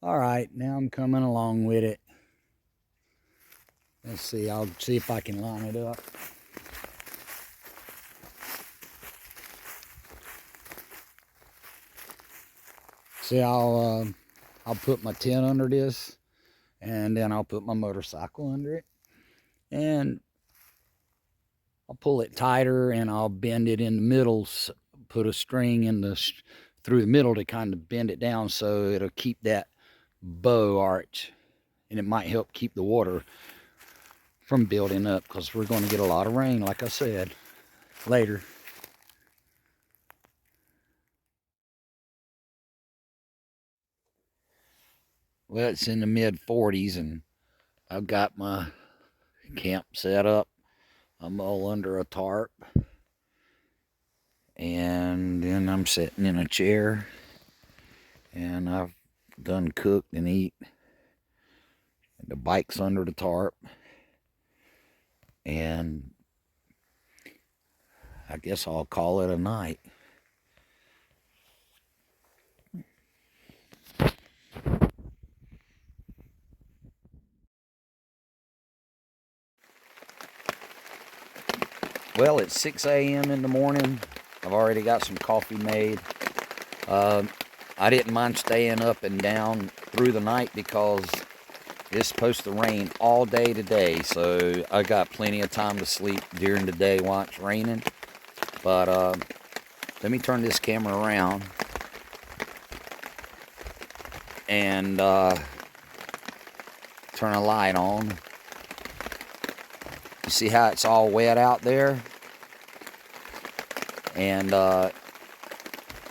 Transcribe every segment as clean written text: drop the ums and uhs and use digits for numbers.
All right, now I'm coming along with it. Let's see, I'll see if I can line it up. See, I'll put my tent under this, and then I'll put my motorcycle under it, and I'll pull it tighter, and I'll bend it in the middle, put a string in through the middle to kind of bend it down so it'll keep that bow arch, and it might help keep the water from building up, because we're going to get a lot of rain, like I said, later. Well, it's in the mid 40s, and I've got my camp set up. I'm all under a tarp, and then I'm sitting in a chair, and I've done cooked and eat. The bike's under the tarp, and I guess I'll call it a night. Well, it's 6 a.m. in the morning. I've already got some coffee made. I didn't mind staying up and down through the night because it's supposed to rain all day today, so I got plenty of time to sleep during the day while it's raining. But let me turn this camera around and turn a light on. You see how it's all wet out there? And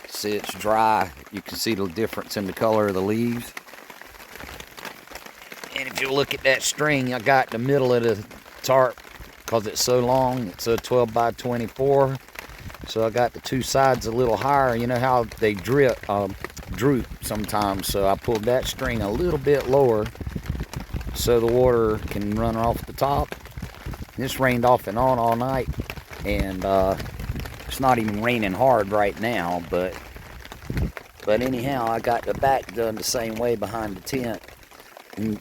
see, it's dry. You can see the difference in the color of the leaves. And if you look at that string I got in the middle of the tarp, because it's so long, it's a 12 by 24. So I got the two sides a little higher. You know how they droop sometimes. So I pulled that string a little bit lower so the water can run off the top. This rained off and on all night, and it's not even raining hard right now, but anyhow, I got the back done the same way behind the tent, and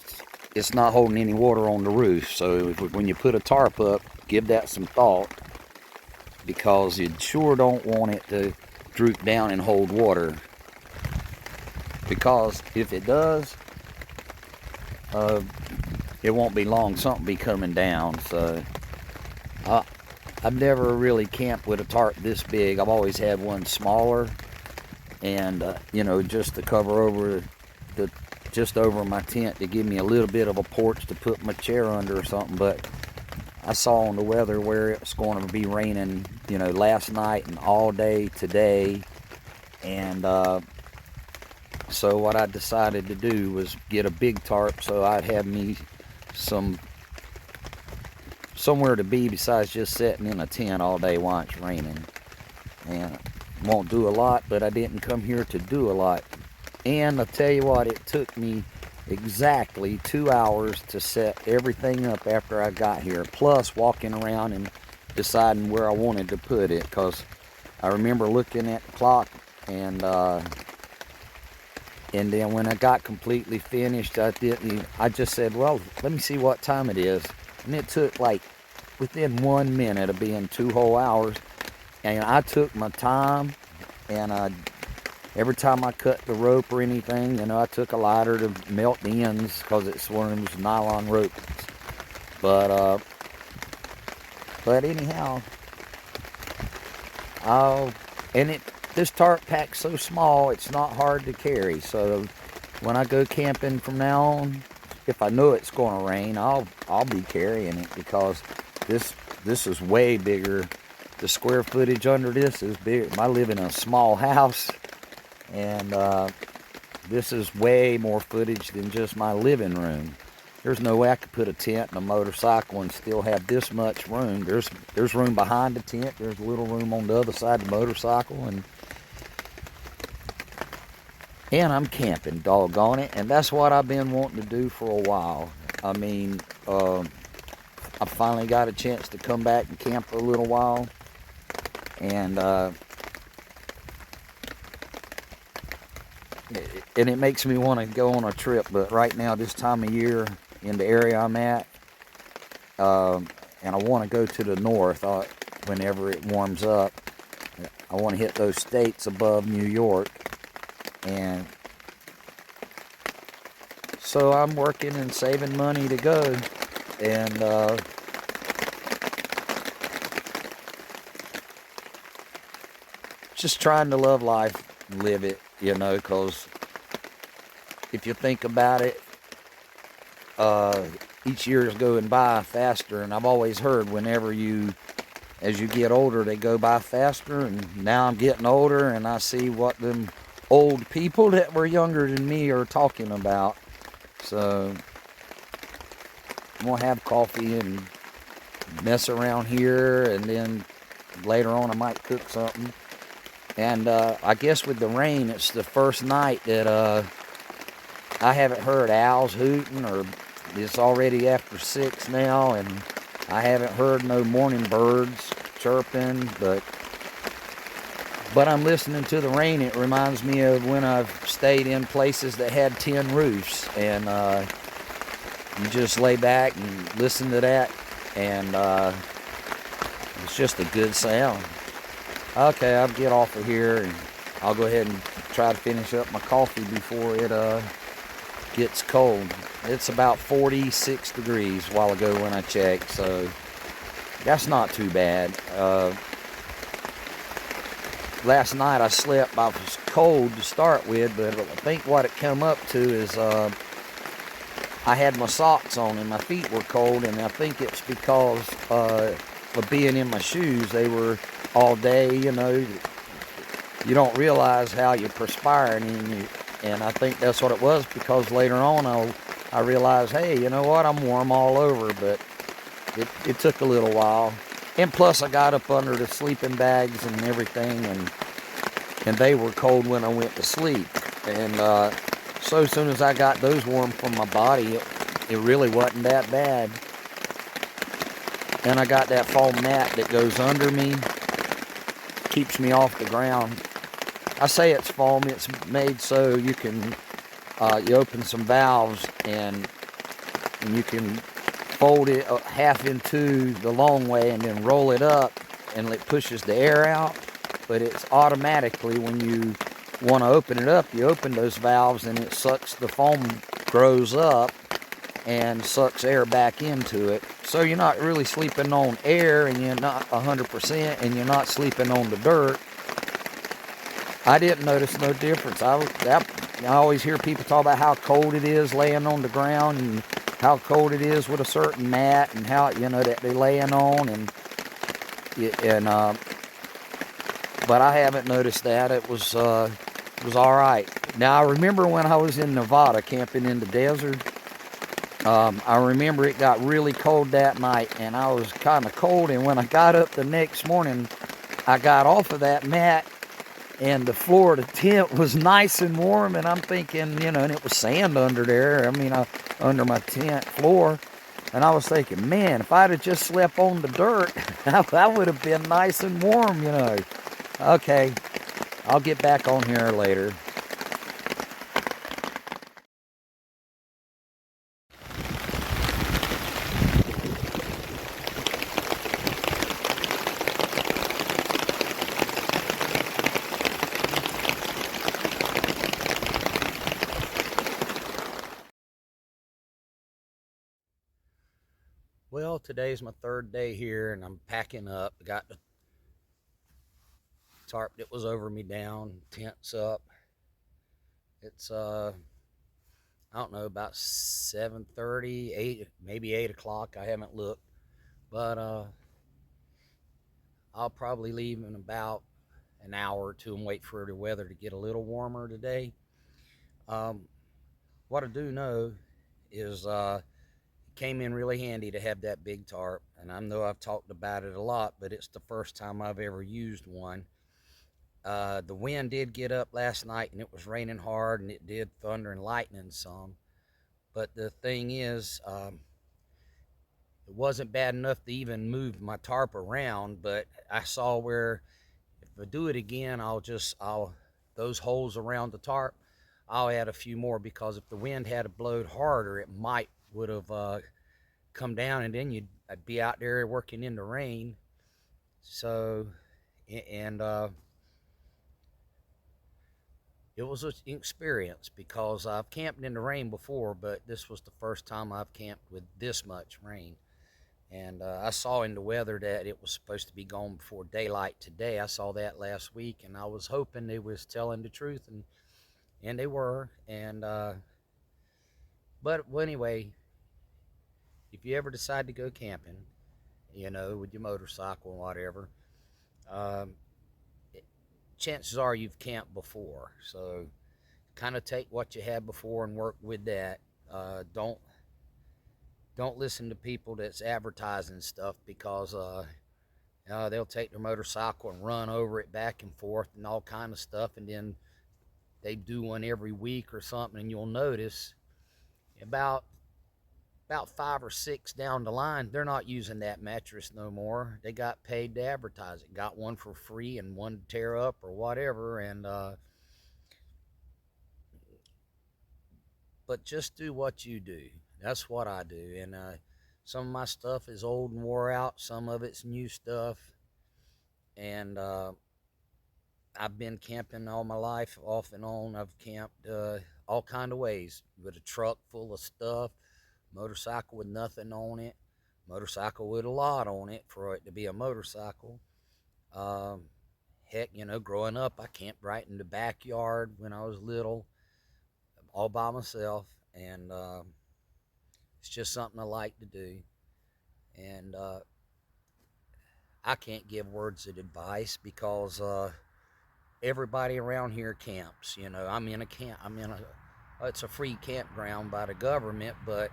it's not holding any water on the roof. So when you put a tarp up, give that some thought, because you sure don't want it to droop down and hold water, because if it does, it won't be long, something be coming down. So I've never really camped with a tarp this big. I've always had one smaller, and you know, just to cover over just over my tent, to give me a little bit of a porch to put my chair under or something. But I saw on the weather where it's going to be raining, you know, last night and all day today, and so what I decided to do was get a big tarp, so I'd have me somewhere to be besides just sitting in a tent all day while it's raining. And won't do a lot, but I didn't come here to do a lot. And I'll tell you what, it took me exactly 2 hours to set everything up after I got here, plus walking around and deciding where I wanted to put it, because I remember looking at the clock, and then when I got completely finished, I just said, well, let me see what time it is. And it took like within 1 minute of being 2 whole hours. And I took my time, and every time I cut the rope or anything, you know, I took a lighter to melt the ends, because it's one of those nylon ropes. But anyhow, this tarp pack's so small, it's not hard to carry. So when I go camping from now on, if I know it's going to rain, I'll be carrying it, because this is way bigger. The square footage under this is big. I live in a small house, and this is way more footage than just my living room. There's no way I could put a tent and a motorcycle and still have this much room. There's room behind the tent. There's a little room on the other side of the motorcycle, and I'm camping, doggone it. And that's what I've been wanting to do for a while. I mean, I finally got a chance to come back and camp for a little while. And and it makes me want to go on a trip. But right now, this time of year in the area I'm at, and I want to go to the north whenever it warms up. I want to hit those states above New York, and so I'm working and saving money to go, and just trying to love life, live it, because if you think about it, each year is going by faster, and I've always heard as you get older, they go by faster, and now I'm getting older, and I see what them old people that were younger than me are talking about. So I'm gonna have coffee and mess around here, and then later on I might cook something. And I guess with the rain, it's the first night that I haven't heard owls hooting, or it's already after 6 now, and I haven't heard no morning birds chirping, but I'm listening to the rain. It reminds me of when I've stayed in places that had tin roofs, and you just lay back and listen to that, and it's just a good sound. Okay, I'll get off of here, and I'll go ahead and try to finish up my coffee before it gets cold. It's about 46 degrees a while ago when I checked, so that's not too bad. Last night I slept. I was cold to start with, but I think what it come up to is I had my socks on and my feet were cold, and I think it's because of being in my shoes. They were all day, you don't realize how you're perspiring, and I think that's what it was, because later on I realized, hey, you know what, I'm warm all over, but it took a little while. And plus I got up under the sleeping bags and everything, and they were cold when I went to sleep. And so as soon as I got those warm from my body, it really wasn't that bad. And I got that foam mat that goes under me, keeps me off the ground. I say it's foam. It's made so you can you open some valves, and you can fold it half into the long way and then roll it up, and it pushes the air out. But it's automatically, when you want to open it up, you open those valves and it sucks, the foam grows up and sucks air back into it. So you're not really sleeping on air, and you're not 100%, and you're not sleeping on the dirt. I didn't notice no difference. I always hear people talk about how cold it is laying on the ground, and how cold it is with a certain mat, and how that they're laying on, and but I haven't noticed that. It was all right. Now I remember when I was in Nevada camping in the desert. I remember it got really cold that night, and I was kind of cold, and when I got up the next morning, I got off of that mat, and the floor of the tent was nice and warm, and I'm thinking, and it was sand under there, under my tent floor, and I was thinking, man, if I'd have just slept on the dirt, that would have been nice and warm, Okay, I'll get back on here later. Well, today's my 3rd day here, and I'm packing up. I got the tarp that was over me down, tents up. It's I don't know, about 7:30, 8, maybe 8 o'clock. I haven't looked, but I'll probably leave in about an hour or two and wait for the weather to get a little warmer today. Um, what I do know is it came in really handy to have that big tarp, and I know I've talked about it a lot, but it's the first time I've ever used one. The wind did get up last night, and it was raining hard, and it did thunder and lightning some. But the thing is, it wasn't bad enough to even move my tarp around, but I saw where if I do it again, I'll those holes around the tarp, I'll add a few more, because if the wind had blowed harder, it might would have come down, and then I'd be out there working in the rain. So, and it was an experience, because I've camped in the rain before, but this was the first time I've camped with this much rain. And I saw in the weather that it was supposed to be gone before daylight today. I saw that last week, and I was hoping they was telling the truth, and they were. And but well, anyway, if you ever decide to go camping, with your motorcycle and whatever, um, chances are you've camped before. So kind of take what you had before and work with that. Don't listen to people that's advertising stuff, because they'll take their motorcycle and run over it back and forth and all kind of stuff, and then they do one every week or something, and you'll notice about 5 or 6 down the line, they're not using that mattress no more. They got paid to advertise it, got one for free and one to tear up or whatever. And but just do what you do. That's what I do. And some of my stuff is old and wore out, some of it's new stuff. And I've been camping all my life, off and on. I've camped all kind of ways, with a truck full of stuff, motorcycle with nothing on it, motorcycle with a lot on it for it to be a motorcycle. Um, Heck, growing up, I camped right in the backyard when I was little, all by myself, and it's just something I like to do. And I can't give words of advice, because everybody around here camps. I'm in a camp. It's a free campground by the government, but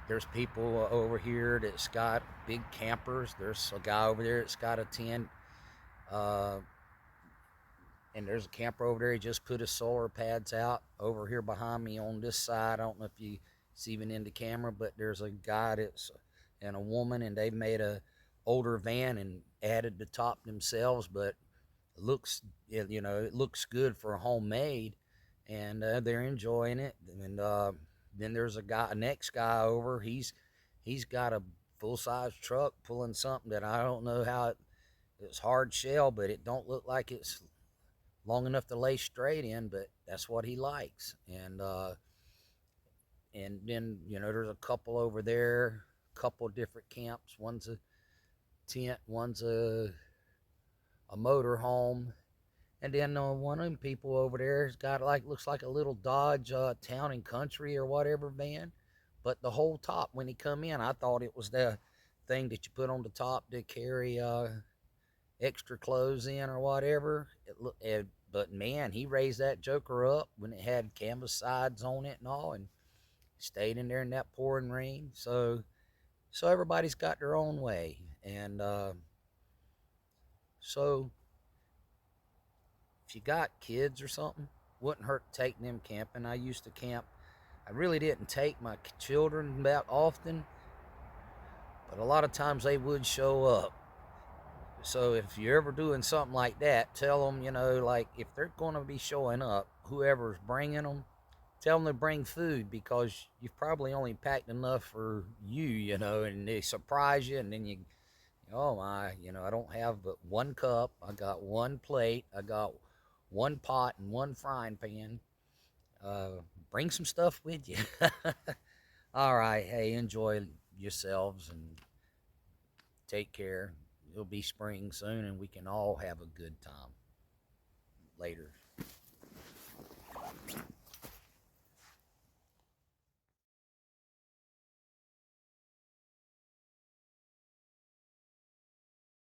there's people over here that's got big campers. There's a guy over there that's got a tent, uh, and there's a camper over there. He just put his solar pads out over here behind me on this side. I don't know if you see even in the camera, but there's a guy and a woman, and they made a older van and added the top themselves, but it looks good for a homemade, and they're enjoying it. And then there's a next guy over. He's got a full-size truck pulling something that I don't know how it's hard shell, but it don't look like it's long enough to lay straight in, but that's what he likes. And then there's a couple over there, a couple different camps. One's a tent, one's a motor home. And then one of them people over there has got, looks like a little Dodge Town and Country or whatever van. But the whole top, when he come in, I thought it was the thing that you put on the top to carry extra clothes in or whatever. But man, he raised that joker up when it had canvas sides on it and all, and stayed in there in that pouring rain. So everybody's got their own way. And so if you got kids or something, wouldn't hurt taking them camping. I used to camp. I really didn't take my children that often, but a lot of times they would show up. So if you're ever doing something like that, tell them, like if they're going to be showing up, whoever's bringing them, tell them to bring food, because you've probably only packed enough for you, and they surprise you, and then oh my, I don't have but one cup, I got one plate, I got one pot and one frying pan. Bring some stuff with you. All right, hey, enjoy yourselves and take care. It'll be spring soon, and we can all have a good time. Later.